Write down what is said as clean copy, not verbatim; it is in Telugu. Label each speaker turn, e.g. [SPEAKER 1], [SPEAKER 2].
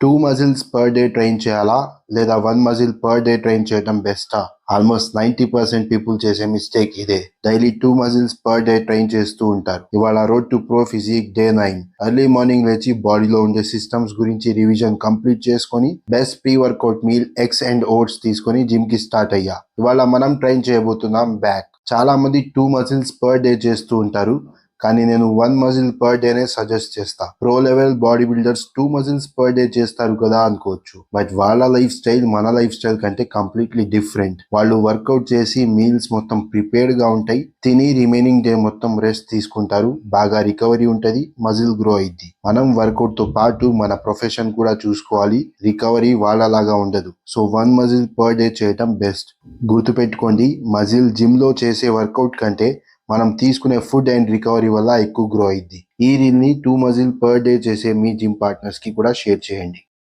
[SPEAKER 1] 2 మజిల్స్ పర్ డే ట్రైన్ చేయాలా లేదా 1 మజిల్ పర్ డే ట్రైన్ చేయడం బెస్టా? ఆల్మోస్ట్ 90% పీపుల్ చేసే మిస్టేక్ ఇదే. Daily 2 muscles per day train చేస్తూ ఉంటారు. ఇవాళ road to pro physique day 9. Early morning లేచి బాడీలో ఉండే సిస్టమ్స్ గురించి రివిజన్ కంప్లీట్ చేసుకొని best pre workout meal eggs and oats తీసుకొని జిమ్ కి స్టార్ట్ అయ్యా. ఇవాళ మనం ట్రైన్ చేయబోతున్నాం బ్యాక్. చాలా మంది 2 మజిల్స్ పర్ డే చేస్తూ ఉంటారు, కానీ నేను 1 మజిల్ పర్ డేనే సజెస్ట్ చేస్తా. Pro level body builders 2 muscles per day చేస్తారు కదా అనుకోవచ్చు, బట్ వాళ్ళ లైఫ్ స్టైల్ మన లైఫ్ స్టైల్ కంటే కంప్లీట్లీ డిఫరెంట్. వాళ్ళు వర్కౌట్ చేసి మీల్స్ మొత్తం ప్రిపేర్డ్ గా ఉంటాయి, తిని రిమైనింగ్ డే మొత్తం రెస్ట్ తీసుకుంటారు, బాగా రికవరీ ఉంటది, మజిల్ గ్రో అయింది. మనం వర్కౌట్ తో పాటు మన ప్రొఫెషన్ కూడా చూసుకోవాలి, రికవరీ వాళ్ళలాగా ఉండదు. సో 1 మజిల్ పర్ డే చేయటం బెస్ట్. గుర్తుపెట్టుకోండి, మజిల్ జిమ్ లో చేసే వర్కౌట్ కంటే మనం తీసుకునే ఫుడ్ అండ్ రికవరీ వల్ల ఎక్కువ గ్రో అయింది. ఈ రీల్ ని 2 మజిల్ పర్ డే చేసే మీ జిమ్ పార్ట్నర్స్ కి కూడా షేర్ చేయండి.